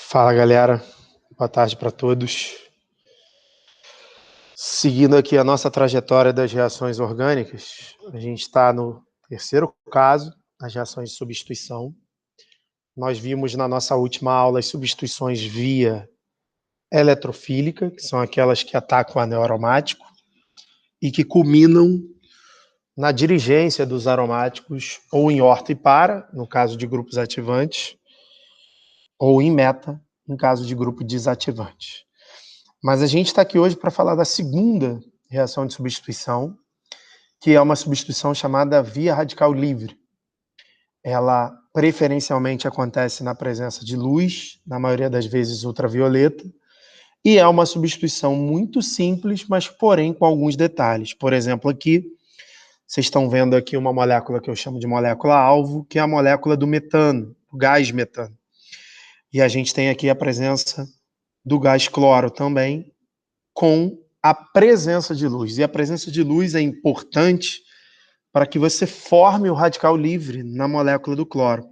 Fala, galera. Boa tarde para todos. Seguindo aqui a nossa trajetória das reações orgânicas, a gente está no terceiro caso, as reações de substituição. Nós vimos na nossa última aula as substituições via eletrofílica, que são aquelas que atacam o anel aromático e que culminam na dirigência dos aromáticos ou em orto e para, no caso de grupos ativantes, ou em meta, em caso de grupo desativante. Mas a gente está aqui hoje para falar da segunda reação de substituição, que é uma substituição chamada via radical livre. Ela preferencialmente acontece na presença de luz, na maioria das vezes ultravioleta, e é uma substituição muito simples, mas porém com alguns detalhes. Por exemplo, aqui, vocês estão vendo aqui uma molécula que eu chamo de molécula-alvo, que é a molécula do metano, do gás metano. E a gente tem aqui a presença do gás cloro também, com a presença de luz. E a presença de luz é importante para que você forme o radical livre na molécula do cloro.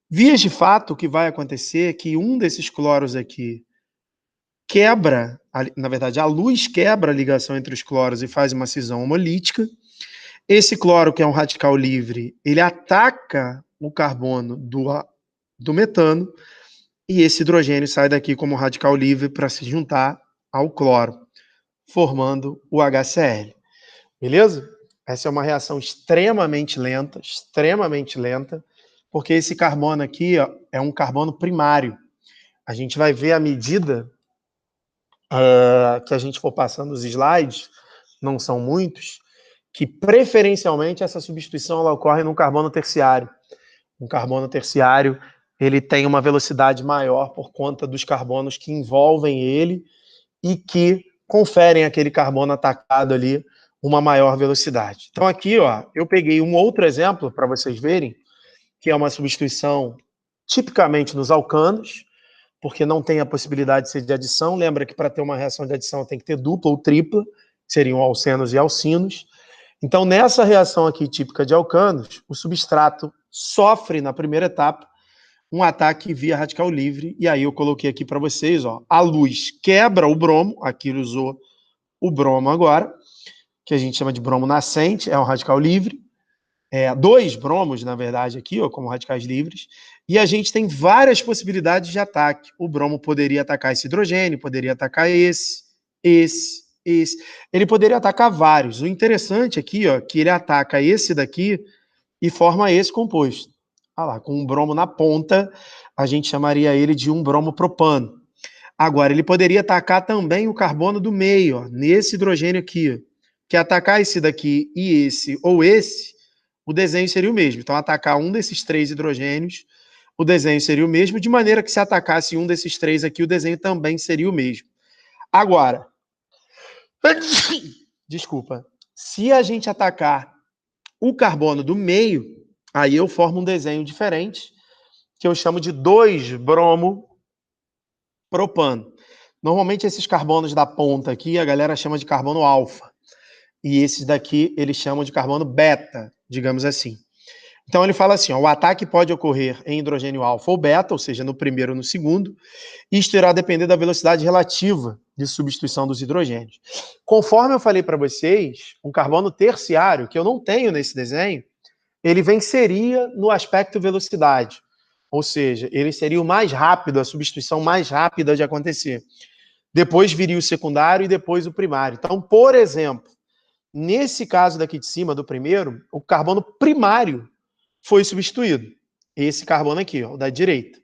Vias de fato, o que vai acontecer é que um desses cloros aqui quebra, na verdade, a luz quebra a ligação entre os cloros e faz uma cisão homolítica. Esse cloro, que é um radical livre, ele ataca o carbono do metano, e esse hidrogênio sai daqui como radical livre para se juntar ao cloro, formando o HCl. Beleza? Essa é uma reação extremamente lenta, porque esse carbono aqui ó, é um carbono primário. A gente vai ver à medida que a gente for passando os slides, não são muitos, que preferencialmente essa substituição ela ocorre num carbono terciário. Um carbono terciário ele tem uma velocidade maior por conta dos carbonos que envolvem ele e que conferem àquele carbono atacado ali uma maior velocidade. Então aqui, ó, eu peguei um outro exemplo para vocês verem, que é uma substituição tipicamente nos alcanos, porque não tem a possibilidade de ser de adição. Lembra que para ter uma reação de adição tem que ter dupla ou tripla, que seriam alcenos e alcinos. Então nessa reação aqui típica de alcanos, o substrato sofre na primeira etapa um ataque via radical livre, e aí eu coloquei aqui para vocês, ó, a luz quebra o bromo, aqui ele usou o bromo agora, que a gente chama de bromo nascente, é um radical livre, dois bromos, na verdade, aqui, ó, como radicais livres, e a gente tem várias possibilidades de ataque. O bromo poderia atacar esse hidrogênio, poderia atacar esse. Ele poderia atacar vários. O interessante aqui, ó, que ele ataca esse daqui e forma esse composto. Olha lá, com um bromo na ponta, a gente chamaria ele de um bromo propano. Agora, ele poderia atacar também o carbono do meio, ó, nesse hidrogênio aqui, ó, que atacar esse daqui e esse ou esse, o desenho seria o mesmo. Então, atacar um desses três hidrogênios, o desenho seria o mesmo, de maneira que se atacasse um desses três aqui, o desenho também seria o mesmo. Agora, desculpa, se a gente atacar o carbono do meio, aí eu formo um desenho diferente, que eu chamo de 2-bromo propano. Normalmente esses carbonos da ponta aqui, a galera chama de carbono alfa. E esses daqui, eles chamam de carbono beta, digamos assim. Então ele fala assim, ó, o ataque pode ocorrer em hidrogênio alfa ou beta, ou seja, no primeiro ou no segundo, e isto irá depender da velocidade relativa de substituição dos hidrogênios. Conforme eu falei para vocês, um carbono terciário, que eu não tenho nesse desenho, ele venceria no aspecto velocidade. Ou seja, ele seria o mais rápido, a substituição mais rápida de acontecer. Depois viria o secundário e depois o primário. Então, por exemplo, nesse caso daqui de cima, do primeiro, o carbono primário foi substituído. Esse carbono aqui, ó, da direita.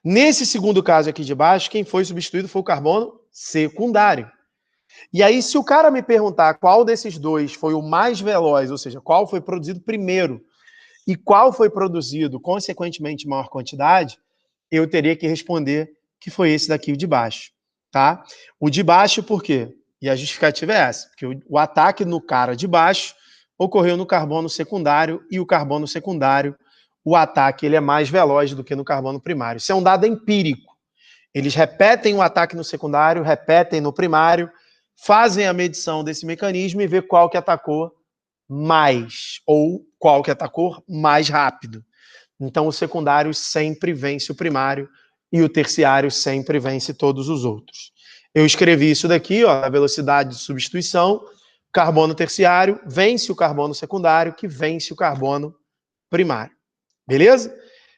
Nesse segundo caso aqui de baixo, quem foi substituído foi o carbono secundário. E aí, se o cara me perguntar qual desses dois foi o mais veloz, ou seja, qual foi produzido primeiro e qual foi produzido, consequentemente, em maior quantidade, eu teria que responder que foi esse daqui, o de baixo. Tá? O de baixo, por quê? E a justificativa é essa, porque o ataque no cara de baixo ocorreu no carbono secundário, e o carbono secundário, o ataque ele é mais veloz do que no carbono primário. Isso é um dado empírico. Eles repetem o ataque no secundário, repetem no primário, fazem a medição desse mecanismo e vê qual que atacou mais, ou qual que atacou mais rápido. Então, o secundário sempre vence o primário, e o terciário sempre vence todos os outros. Eu escrevi isso daqui, ó, a velocidade de substituição, carbono terciário vence o carbono secundário, que vence o carbono primário. Beleza?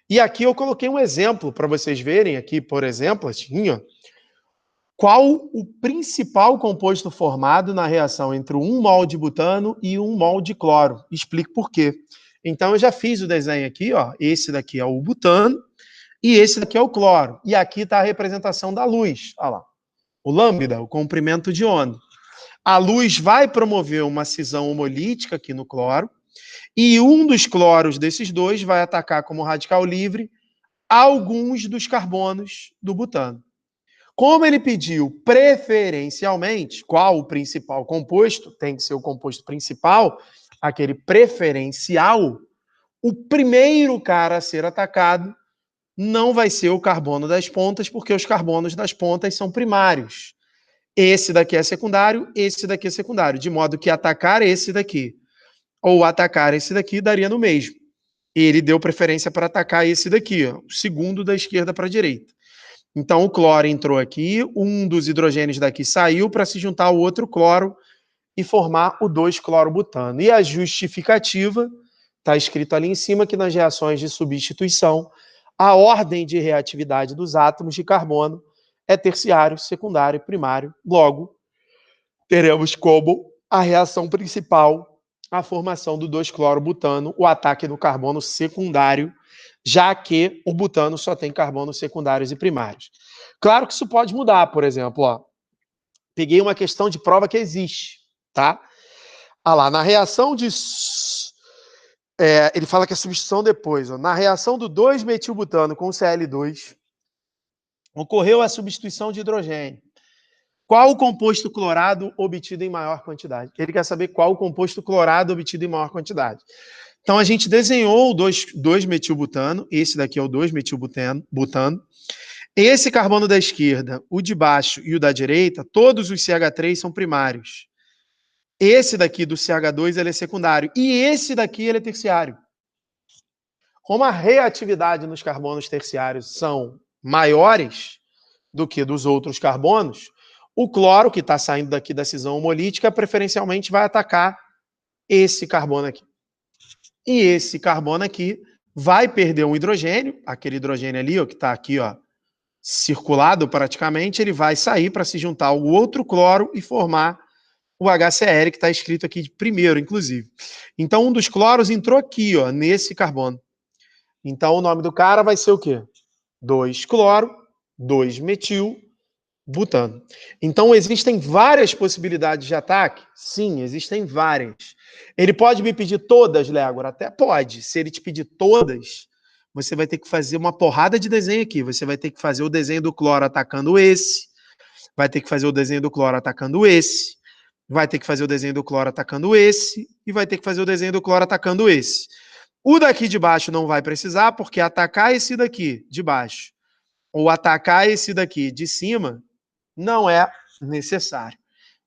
E aqui eu coloquei um exemplo para vocês verem aqui, por exemplo, assim, ó, qual o principal composto formado na reação entre 1 mol de butano e 1 mol de cloro. Explico por quê. Então, eu já fiz o desenho aqui, ó. Esse daqui é o butano e esse daqui é o cloro. E aqui está a representação da luz. Olha lá. O lambda, o comprimento de onda. A luz vai promover uma cisão homolítica aqui no cloro e um dos cloros desses dois vai atacar como radical livre alguns dos carbonos do butano. Como ele pediu preferencialmente, qual o principal composto, tem que ser o composto principal, aquele preferencial, o primeiro cara a ser atacado não vai ser o carbono das pontas, porque os carbonos das pontas são primários. Esse daqui é secundário, esse daqui é secundário, de modo que atacar esse daqui ou atacar esse daqui daria no mesmo. Ele deu preferência para atacar esse daqui, ó, o segundo da esquerda para a direita. Então, o cloro entrou aqui, um dos hidrogênios daqui saiu para se juntar ao outro cloro e formar o 2-clorobutano. E a justificativa, está escrito ali em cima, que nas reações de substituição, a ordem de reatividade dos átomos de carbono é terciário, secundário e primário. Logo, teremos como a reação principal a formação do 2-clorobutano, o ataque no carbono secundário, já que o butano só tem carbonos secundários e primários. Claro que isso pode mudar, por exemplo, ó, peguei uma questão de prova que existe, tá? Ah lá, na reação de... ele fala que é substituição depois, ó, na reação do 2-metilbutano com o Cl2, ocorreu a substituição de hidrogênio. Qual o composto clorado obtido em maior quantidade? Ele quer saber qual o composto clorado obtido em maior quantidade. Então, a gente desenhou o 2-metilbutano, esse daqui é o 2-metilbutano. Esse carbono da esquerda, o de baixo e o da direita, todos os CH3 são primários. Esse daqui do CH2 ele é secundário. E esse daqui ele é terciário. Como a reatividade nos carbonos terciários são maiores do que dos outros carbonos, o cloro, que está saindo daqui da cisão homolítica, preferencialmente vai atacar esse carbono aqui. E esse carbono aqui vai perder um hidrogênio, aquele hidrogênio ali, ó, que está aqui, ó, circulado praticamente, ele vai sair para se juntar ao outro cloro e formar o HCl, que está escrito aqui primeiro, inclusive. Então, um dos cloros entrou aqui, ó, nesse carbono. Então, o nome do cara vai ser o quê? 2-cloro, 2-metil, butano. Então, existem várias possibilidades de ataque? Sim, existem várias. Ele pode me pedir todas, Légora? Até pode. Se ele te pedir todas, você vai ter que fazer uma porrada de desenho aqui. Você vai ter que fazer o desenho do cloro atacando esse, vai ter que fazer o desenho do cloro atacando esse, vai ter que fazer o desenho do cloro atacando esse, e vai ter que fazer o desenho do cloro atacando esse. O daqui de baixo não vai precisar, porque atacar esse daqui de baixo ou atacar esse daqui de cima não é necessário.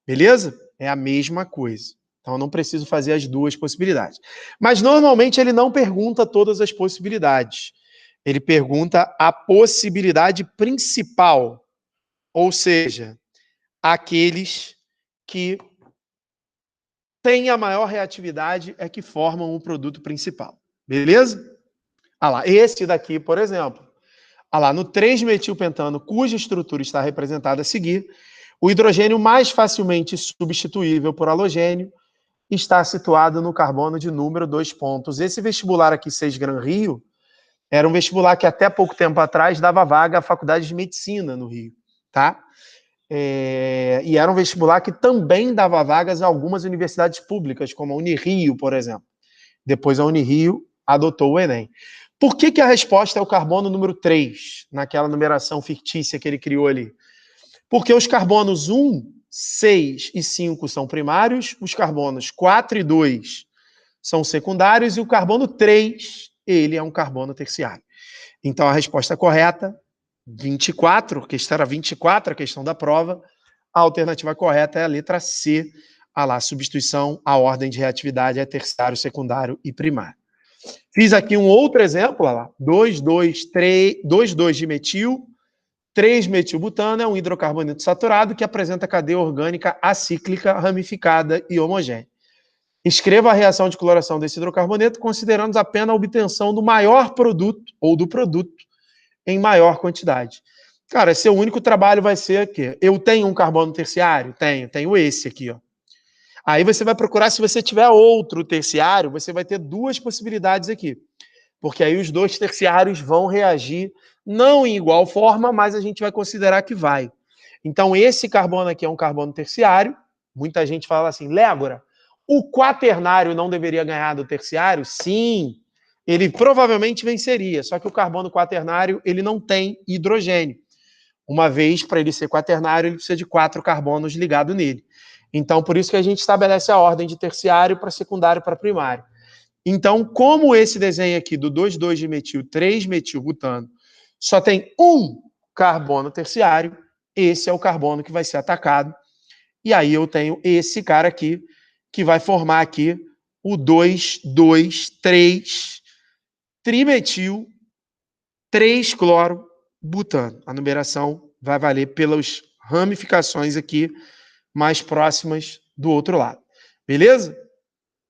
Beleza? É a mesma coisa. Então, eu não preciso fazer as duas possibilidades. Mas, normalmente, ele não pergunta todas as possibilidades. Ele pergunta a possibilidade principal. Ou seja, aqueles que têm a maior reatividade é que formam o produto principal. Beleza? Ah lá, esse daqui, por exemplo. Ah lá, no 3-metilpentano, cuja estrutura está representada a seguir, o hidrogênio mais facilmente substituível por halogênio está situado no carbono de número 2 pontos. Esse vestibular aqui, 6 Gran Rio, era um vestibular que até pouco tempo atrás dava vaga à Faculdade de Medicina no Rio, tá? E era um vestibular que também dava vagas a algumas universidades públicas, como a Unirio, por exemplo. Depois a Unirio adotou o Enem. Por que a resposta é o carbono número 3, naquela numeração fictícia que ele criou ali? Porque os carbonos 1, 6 e 5 são primários, os carbonos 4 e 2 são secundários e o carbono 3, ele é um carbono terciário. Então, a resposta correta, 24, que era 24, a questão da prova, a alternativa correta é a letra C, a lá, substituição, a ordem de reatividade é terciário, secundário e primário. Fiz aqui um outro exemplo, olha lá, 2,2 de metil, 3-metilbutano é um hidrocarboneto saturado que apresenta cadeia orgânica acíclica, ramificada e homogênea. Escreva a reação de cloração desse hidrocarboneto considerando apenas a obtenção do maior produto ou do produto em maior quantidade. Cara, seu único trabalho vai ser aqui. Eu tenho um carbono terciário? Tenho esse aqui, ó. Aí você vai procurar, se você tiver outro terciário, você vai ter duas possibilidades aqui. Porque aí os dois terciários vão reagir, não em igual forma, mas a gente vai considerar que vai. Então, esse carbono aqui é um carbono terciário. Muita gente fala assim, Légora, o quaternário não deveria ganhar do terciário? Sim, ele provavelmente venceria, só que o carbono quaternário ele não tem hidrogênio. Uma vez, para ele ser quaternário, ele precisa de 4 carbonos ligados nele. Então, por isso que a gente estabelece a ordem de terciário para secundário para primário. Então, como esse desenho aqui do 2,2-dimetil, 3-metilbutano, só tem um carbono terciário, esse é o carbono que vai ser atacado. E aí eu tenho esse cara aqui, que vai formar aqui o 2,2,3 trimetil 3-cloro-butano. A numeração vai valer pelas ramificações aqui mais próximas do outro lado. Beleza?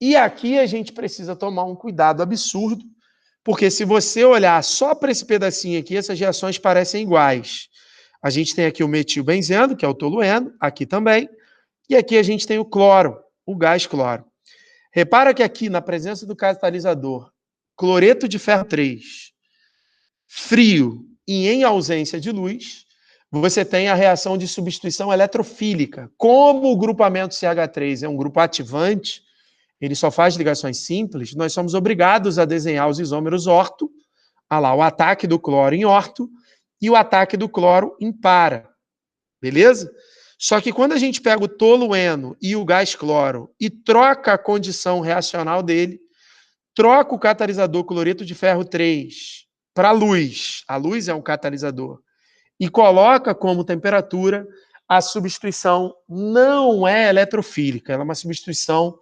E aqui a gente precisa tomar um cuidado absurdo, porque se você olhar só para esse pedacinho aqui, essas reações parecem iguais. A gente tem aqui o metilbenzeno, que é o tolueno, aqui também, e aqui a gente tem o cloro, o gás cloro. Repara que aqui, na presença do catalisador, cloreto de ferro 3, frio e em ausência de luz, você tem a reação de substituição eletrofílica. Como o grupamento CH3 é um grupo ativante, ele só faz ligações simples, nós somos obrigados a desenhar os isômeros orto, o ataque do cloro em orto e o ataque do cloro em para. Beleza? Só que quando a gente pega o tolueno e o gás cloro e troca a condição reacional dele, troca o catalisador cloreto de ferro 3 para a luz é um catalisador, e coloca como temperatura, a substituição não é eletrofílica, ela é uma substituição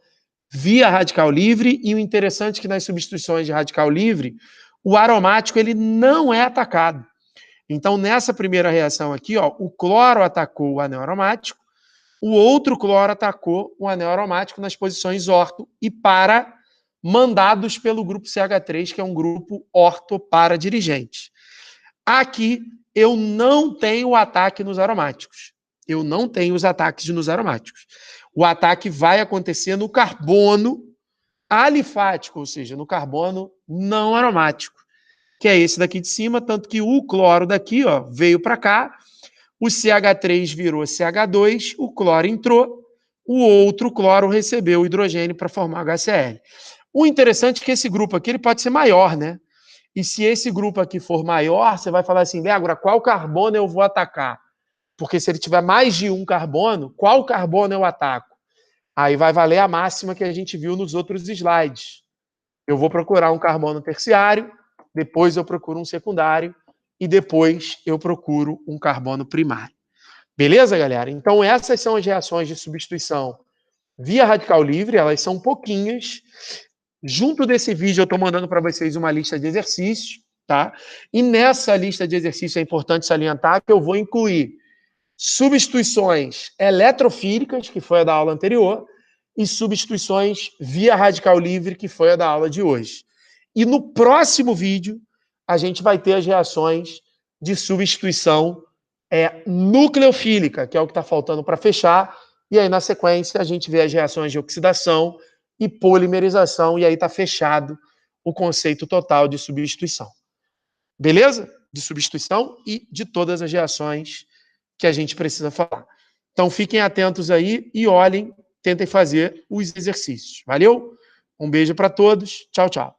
via radical livre, e o interessante é que nas substituições de radical livre, o aromático ele não é atacado. Então, nessa primeira reação aqui, ó, o cloro atacou o anel aromático, o outro cloro atacou o anel aromático nas posições orto e para, mandados pelo grupo CH3, que é um grupo orto para dirigente. Aqui, eu não tenho ataque nos aromáticos. Eu não tenho os ataques nos aromáticos. O ataque vai acontecer no carbono alifático, ou seja, no carbono não aromático, que é esse daqui de cima, tanto que o cloro daqui, ó, veio para cá, o CH3 virou CH2, o cloro entrou, o outro cloro recebeu o hidrogênio para formar HCl. O interessante é que esse grupo aqui ele pode ser maior, né? E se esse grupo aqui for maior, você vai falar assim, agora qual carbono eu vou atacar? Porque se ele tiver mais de um carbono, qual carbono eu ataco? Aí vai valer a máxima que a gente viu nos outros slides. Eu vou procurar um carbono terciário, depois eu procuro um secundário e depois eu procuro um carbono primário. Beleza, galera? Então essas são as reações de substituição via radical livre, elas são pouquinhas. Junto desse vídeo eu estou mandando para vocês uma lista de exercícios, tá? E nessa lista de exercícios é importante salientar que eu vou incluir substituições eletrofílicas, que foi a da aula anterior, e substituições via radical livre, que foi a da aula de hoje. E no próximo vídeo, a gente vai ter as reações de substituição nucleofílica, que é o que está faltando para fechar, e aí na sequência a gente vê as reações de oxidação e polimerização, e aí está fechado o conceito total de substituição. Beleza? De substituição e de todas as reações que a gente precisa falar. Então, fiquem atentos aí e olhem, tentem fazer os exercícios. Valeu? Um beijo para todos. Tchau, tchau.